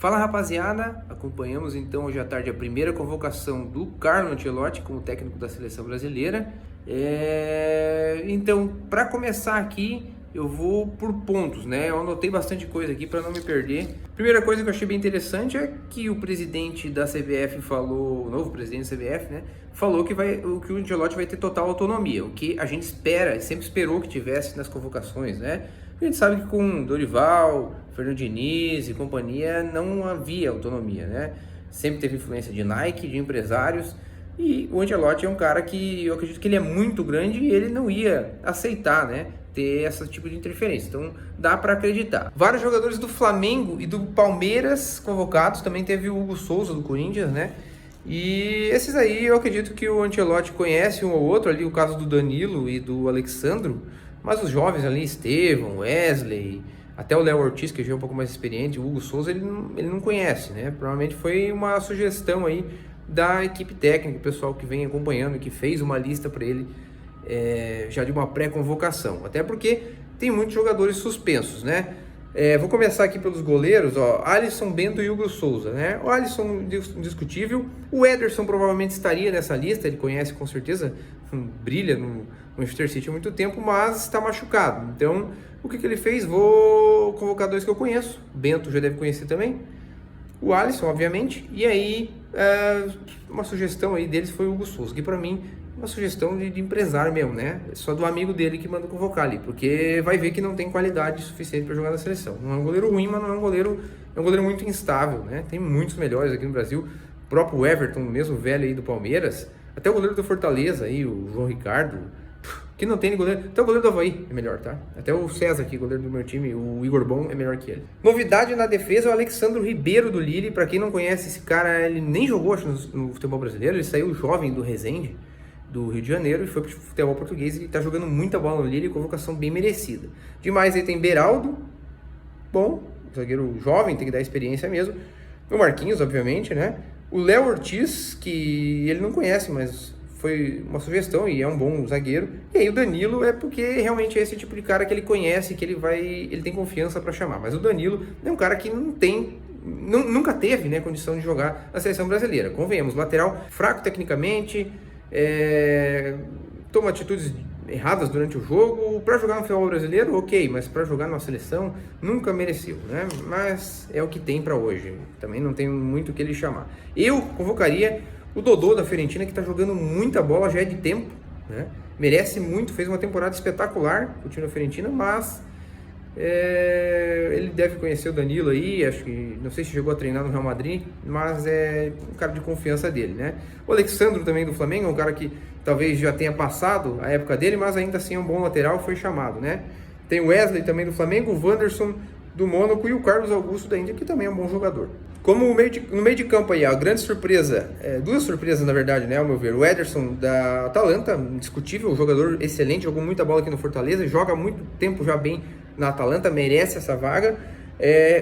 Fala rapaziada, acompanhamos então hoje à tarde a primeira convocação do Carlo Ancelotti como técnico da seleção brasileira. Então, para começar aqui, eu vou por pontos, né? Eu anotei bastante coisa aqui para não me perder. Primeira coisa que eu achei bem interessante é que o presidente da CBF falou, o novo presidente da CBF, né? Falou que o Ancelotti vai ter total autonomia, o que a gente espera, sempre esperou que tivesse nas convocações, né? A gente sabe que com Dorival, Fernando Diniz e companhia não havia autonomia, né? Sempre teve influência de Nike, de empresários, e o Ancelotti é um cara que eu acredito que ele é muito grande e ele não ia aceitar, né, ter esse tipo de interferência. Então dá para acreditar. Vários jogadores do Flamengo e do Palmeiras convocados, também teve o Hugo Souza do Corinthians, né? E esses aí eu acredito que o Ancelotti conhece um ou outro, ali o caso do Danilo e do Alexandro, mas os jovens ali, Estevão, Wesley, até o Léo Ortiz, que já é um pouco mais experiente, o Hugo Souza, ele não conhece, né? Provavelmente foi uma sugestão aí da equipe técnica, o pessoal que vem acompanhando, que fez uma lista para ele já de uma pré-convocação. Até porque tem muitos jogadores suspensos, né? Vou começar aqui pelos goleiros, ó, Alisson, Bento e Hugo Souza, né? O Alisson, indiscutível. O Ederson provavelmente estaria nessa lista, ele conhece com certeza, brilha no Manchester City há muito tempo, mas está machucado. Então, o que ele fez? Vou convocar dois que eu conheço. Bento já deve conhecer também. O Alisson, obviamente. E aí, uma sugestão aí deles foi o Hugo Souza, que para mim uma sugestão de empresário mesmo, né? Só do amigo dele que manda convocar ali, porque vai ver que não tem qualidade suficiente para jogar na seleção. Não é um goleiro ruim, mas não é um goleiro muito instável, né? Tem muitos melhores aqui no Brasil. O próprio Everton, mesmo velho aí do Palmeiras, até o goleiro do Fortaleza aí, o João Ricardo, que não tem goleiro, até o goleiro do Avaí é melhor, tá? Até o César aqui, goleiro do meu time, o Igor Bom, é melhor que ele. Novidade na defesa, o Alexandro Ribeiro do Lille. Para quem não conhece esse cara, ele nem jogou, acho, no futebol brasileiro, ele saiu jovem do Resende, do Rio de Janeiro, e foi pro futebol português, e tá jogando muita bola no Lille, convocação bem merecida. Demais aí tem Beraldo, bom, zagueiro jovem, tem que dar experiência mesmo. O Marquinhos, obviamente, né? O Léo Ortiz, que ele não conhece, mas foi uma sugestão e é um bom zagueiro. E aí o Danilo é porque realmente é esse tipo de cara que ele conhece, que ele tem confiança para chamar. Mas o Danilo é um cara que nunca teve, né, condição de jogar na seleção brasileira. Convenhamos, lateral fraco tecnicamente, toma atitudes erradas durante o jogo. Para jogar no futebol brasileiro, ok, mas para jogar numa seleção nunca mereceu, né? Mas é o que tem para hoje. Também não tem muito o que ele chamar. Eu convocaria o Dodô da Fiorentina, que está jogando muita bola, já é de tempo, né? Merece muito, fez uma temporada espetacular com o time da Fiorentina, mas ele deve conhecer o Danilo aí, acho que, não sei se chegou a treinar no Real Madrid, mas é um cara de confiança dele, né? O Alexandro também do Flamengo, é um cara que talvez já tenha passado a época dele, mas ainda assim é um bom lateral, foi chamado, né? Tem o Wesley também do Flamengo, o Wanderson do Mônaco e o Carlos Augusto da Índia, que também é um bom jogador. Como no meio de campo aí, a grande surpresa, duas surpresas na verdade, né, ao meu ver. O Ederson da Atalanta, indiscutível, um jogador excelente, jogou muita bola aqui no Fortaleza, joga há muito tempo já bem na Atalanta, merece essa vaga.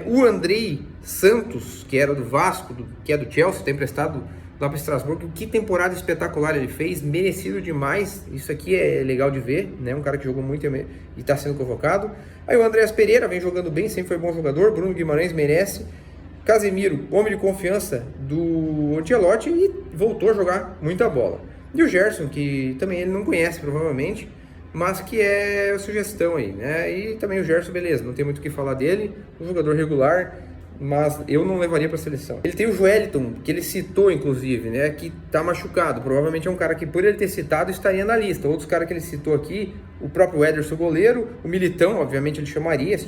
O Andrei Santos, que era do Vasco, que é do Chelsea, está emprestado lá para Estrasburgo, que temporada espetacular ele fez, merecido demais, isso aqui é legal de ver, né, um cara que jogou muito e está sendo convocado. Aí o Andreas Pereira vem jogando bem, sempre foi bom jogador. Bruno Guimarães merece. Casemiro, homem de confiança do Ancelotti, e voltou a jogar muita bola. E o Gerson, que também ele não conhece provavelmente, mas que é sugestão aí, né? E também o Gerson, beleza, não tem muito o que falar dele, um jogador regular, mas eu não levaria para a seleção. Ele tem o Joeliton, que ele citou inclusive, né, que tá machucado. Provavelmente é um cara que, por ele ter citado, estaria na lista. Outros caras que ele citou aqui, o próprio Ederson, goleiro, o Militão, obviamente ele chamaria se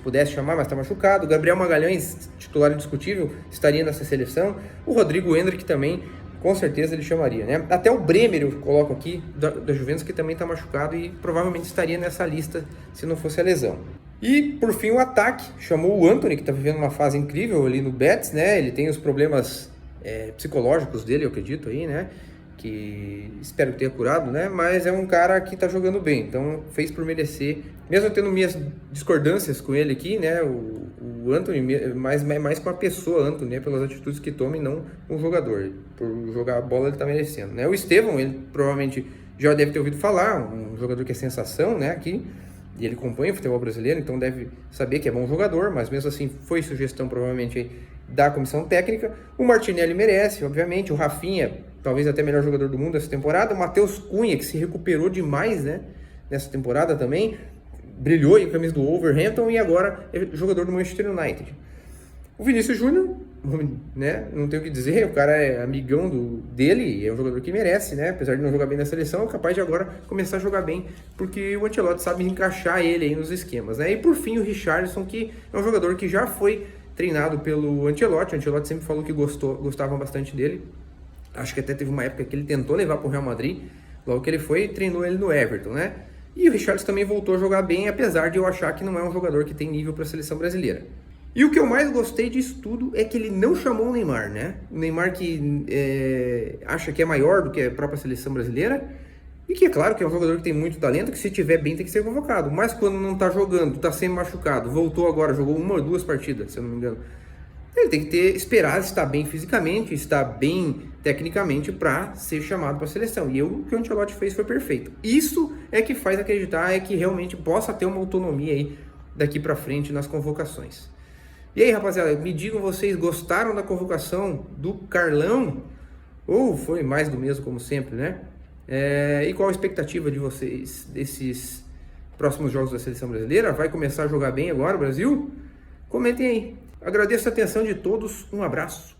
pudesse chamar, mas tá machucado. O Gabriel Magalhães, titular indiscutível, estaria nessa seleção. O Rodrigo Hendrick também, com certeza ele chamaria, né? Até o Bremer eu coloco aqui, da Juventus, que também tá machucado e provavelmente estaria nessa lista se não fosse a lesão. E, por fim, o ataque chamou o Antony, que está vivendo uma fase incrível ali no Betis, né? Ele tem os problemas psicológicos dele, eu acredito aí, né? Que espero que tenha curado, né? Mas é um cara que está jogando bem, então fez por merecer. Mesmo tendo minhas discordâncias com ele aqui, né? O Antony, mais com a pessoa Antony, né? Pelas atitudes que toma e não um jogador. Por jogar a bola ele está merecendo, né? O Estevão, ele provavelmente já deve ter ouvido falar, um jogador que é sensação, né? Aqui. e ele acompanha o futebol brasileiro, então deve saber que é bom jogador, mas mesmo assim foi sugestão provavelmente da comissão técnica. O Martinelli merece, obviamente, o Rafinha, talvez até melhor jogador do mundo essa temporada, o Matheus Cunha, que se recuperou demais, né, nessa temporada também, brilhou em camisa do Wolverhampton e agora é jogador do Manchester United. O Vinícius Júnior, né, não tenho o que dizer, o cara é amigão dele, é um jogador que merece, né, apesar de não jogar bem na seleção, é capaz de agora começar a jogar bem, porque o Ancelotti sabe encaixar ele aí nos esquemas, né. E por fim o Richarlison, que é um jogador que já foi treinado pelo Ancelotti. O Ancelotti sempre falou que gostava bastante dele, acho que até teve uma época que ele tentou levar para o Real Madrid, logo que ele foi, treinou ele no Everton, né. E o Richarlison também voltou a jogar bem, apesar de eu achar que não é um jogador que tem nível para a seleção brasileira. E o que eu mais gostei disso tudo é que ele não chamou o Neymar, né? O Neymar que acha que é maior do que a própria seleção brasileira, e que é claro que é um jogador que tem muito talento, que se tiver bem tem que ser convocado. Mas quando não tá jogando, tá sempre machucado, voltou agora, jogou 1 ou 2 partidas, se eu não me engano, ele tem que esperar estar bem fisicamente, estar bem tecnicamente para ser chamado para a seleção. E o que o Ancelotti fez foi perfeito. Isso é que faz acreditar que realmente possa ter uma autonomia aí daqui para frente nas convocações. E aí, rapaziada, me digam, vocês gostaram da convocação do Carlão? Ou foi mais do mesmo, como sempre, né? E qual a expectativa de vocês desses próximos jogos da seleção brasileira? Vai começar a jogar bem agora o Brasil? Comentem aí. Agradeço a atenção de todos, um abraço.